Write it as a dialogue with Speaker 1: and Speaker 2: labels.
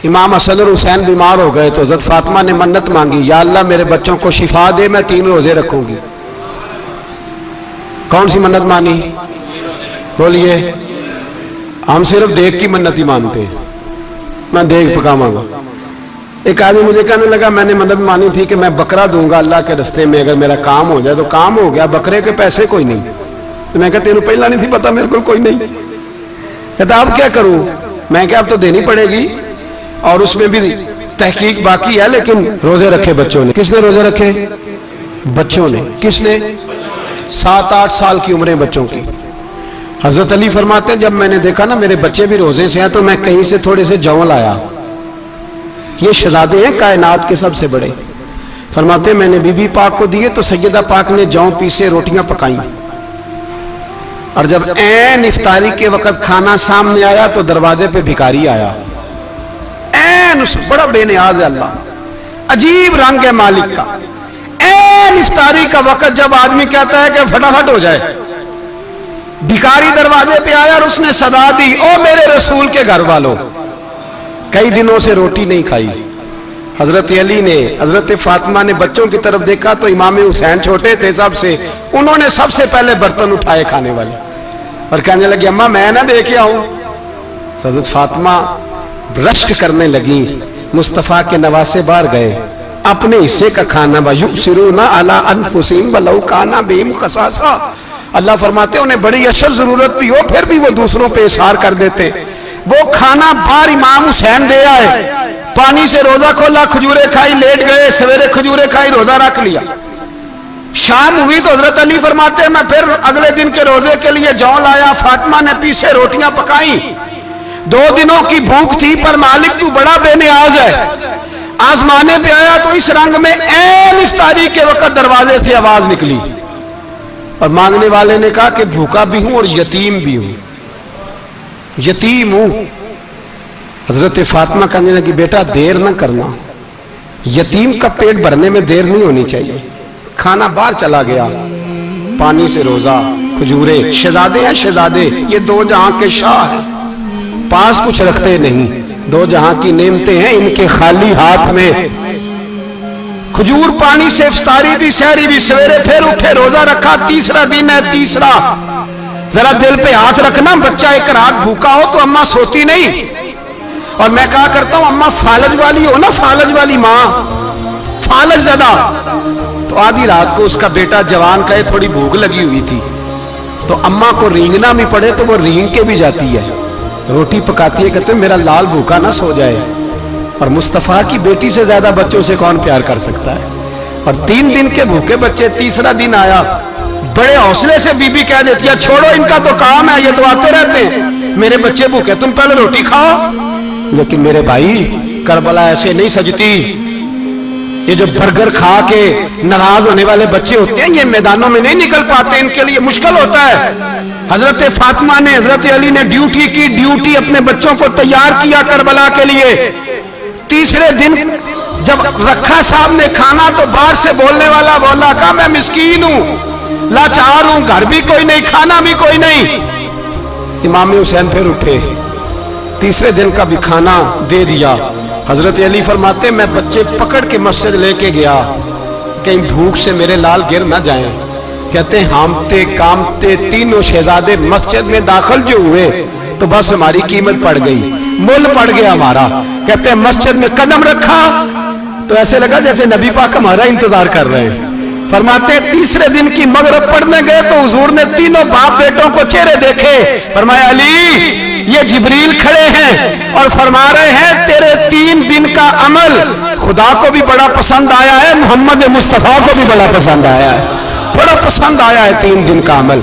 Speaker 1: امام حسن اور حسین بیمار ہو گئے تو حضرت فاطمہ نے منت مانگی، یا اللہ میرے بچوں کو شفا دے، میں 3 روزے رکھوں گی۔ کون سی منت مانی؟ بولیے۔ ہم صرف دیکھ کی منت ہی مانتے ہیں، میں دیکھ پکاواں گا۔ ایک آدمی مجھے کہنے لگا میں نے منت مانی تھی کہ میں بکرا دوں گا اللہ کے رستے میں، اگر میرا کام ہو جائے، تو کام ہو گیا، بکرے کے پیسے کوئی نہیں۔ تو میں کہتا تینوں پہلا نہیں تھی پتا، میرے کو کوئی نہیں۔ کہتا اب کیا کروں؟ میں کہا اب تو دینی پڑے گی، اور اس میں بھی تحقیق باقی ہے، لیکن روزے رکھے بچوں نے۔ کس نے روزے رکھے؟ بچوں نے۔ کس نے؟ 7-8 سال کی عمریں بچوں کی۔ حضرت علی فرماتے ہیں جب میں نے دیکھا نا میرے بچے بھی روزے سے ہیں، تو میں کہیں سے تھوڑے سے جوں لایا۔ یہ شہزادے ہیں کائنات کے سب سے بڑے۔ فرماتے ہیں میں نے بی بی پاک کو دیے تو سیدہ پاک نے جوں پیسے روٹیاں پکائیں، اور جب عین افطاری کے وقت کھانا سامنے آیا تو دروازے پہ بھکاری آیا۔ عین اس بڑا بے نیاز ہے اللہ، عجیب رنگ ہے مالک کا۔ عین افطاری کا وقت جب آدمی کہتا ہے کہ فٹافٹ ہو جائے، بھکاری دروازے پہ آیا اور اس نے صدا دی، او میرے رسول کے گھر والوں، کئی دنوں سے روٹی نہیں کھائی۔ حضرت علی نے، حضرت فاطمہ نے بچوں کی طرف دیکھا تو امام حسین چھوٹے تھے سب سے، انہوں نے سب سے پہلے برتن اٹھائے کھانے والے، اور کہنے لگے اماں میں نہ دے کے آؤں۔ حضرت فاطمہ رشک کرنے لگی، مصطفیٰ کے نواسے باہر گئے، اپنے حصے کا کھانا وَيُؤْثِرُونَ عَلَىٰ أَنفُسِهِمْ وَلَوْ كَانَ بِهِمْ خَصَاصَةٌ، اللہ فرماتے ہیں انہیں بڑی اشد ضرورت بھی ہو پھر بھی وہ دوسروں پہ اثار کر دیتے۔ وہ کھانا باہر امام حسین دے آئے، پانی سے روزہ کھولا، کھجورے کھائی، لیٹ گئے، سویرے کھجورے کھائی، روزہ رکھ لیا۔ شام ہوئی تو حضرت علی فرماتے ہیں میں پھر اگلے دن کے روزے کے لیے جوں لایا، فاطمہ نے پیچھے روٹیاں پکائیں۔ 2 دنوں کی بھوک تھی، پر مالک تو بڑا بے نیاز ہے، آزمانے پہ آیا تو اس رنگ میں عین افطاری کے وقت دروازے سے آواز نکلی، اور مانگنے والے نے کہا کہ بھوکا بھی ہوں اور یتیم بھی ہوں، یتیم ہوں۔ حضرت فاطمہ کہنے لگی بیٹا دیر نہ کرنا، یتیم کا پیٹ بھرنے میں دیر نہیں ہونی چاہیے۔ کھانا باہر چلا گیا، پانی سے روزہ، کھجورے، شہزادے ہیں شہزادے، یہ 2 جہاں کے شاہ ہیں، پاس کچھ رکھتے نہیں، 2 جہاں کی نعمتیں ہیں ان کے خالی ہاتھ میں۔ کھجور پانی سے افطاری بھی، سحری بھی، سویرے پھر اٹھے، روزہ رکھا، تیسرا دن ہے، تیسرا۔ ذرا دل پہ ہاتھ رکھنا، بچہ ایک رات بھوکا ہو تو اماں سوتی نہیں، اور میں کہا کرتا ہوں اماں فالج والی ہو نا، فالج والی ماں، فالج زدہ، تو آدھی رات کو اس کا بیٹا جوان کہے تھوڑی بھوک لگی ہوئی تھی، تو اماں کو رینگنا بھی پڑے تو وہ رینگ کے بھی جاتی ہے، روٹی پکاتی ہے، کہتے ہیں میرا لال بھوکا نہ سو جائے۔ اور مصطفیٰ کی بیٹی سے زیادہ بچوں سے کون پیار کر سکتا ہے؟ اور 3 دن کے بھوکے بچے، تیسرا دن آیا، بڑے حوصلے سے بی بی کہہ دیتی ہے چھوڑو ان کا تو کام ہے، یہ تو آتے رہتے ہیں، میرے بچے بھوکے تم پہلے روٹی کھاؤ۔ لیکن میرے بھائی کربلا ایسے نہیں سجتی، یہ جو برگر کھا کے ناراض ہونے والے بچے ہوتے ہیں یہ میدانوں میں نہیں نکل پاتے، ان کے لیے مشکل ہوتا ہے۔ حضرت فاطمہ نے، حضرت علی نے ڈیوٹی کی، ڈیوٹی اپنے بچوں کو تیار کیا کربلا کے لیے۔ تیسرے دن جب رکھا صاحب نے کھانا تو باہر سے بولنے والا بولا کہا میں مسکین ہوں، لاچار ہوں، گھر بھی کوئی نہیں، کھانا بھی کوئی نہیں۔ امام حسین پھر اٹھے، تیسرے دن کا بھی کھانا دے دیا۔ حضرت علی فرماتے میں بچے پکڑ کے مسجد لے کے گیا، کہیں بھوک سے میرے لال گر نہ جائیں۔ کہتے ہیں ہامتے کامتے تینوں شہزادے مسجد میں داخل جو ہوئے تو بس ہماری قیمت پڑ گئی، مول پڑ گیا ہمارا۔ کہتے ہیں مسجد میں قدم رکھا تو ایسے لگا جیسے نبی پاک ہمارا انتظار کر رہے ہیں۔ فرماتے ہیں تیسرے دن کی مغرب پڑھنے گئے تو حضور نے تینوں باپ بیٹوں کو چہرے دیکھے، فرمایا علی یہ جبریل کھڑے ہیں اور فرما رہے ہیں تیرے 3 دن کا عمل خدا کو بھی بڑا پسند آیا ہے، محمد مصطفیٰ کو بھی بڑا پسند آیا ہے، بڑا پسند آیا ہے 3 دن کا عمل۔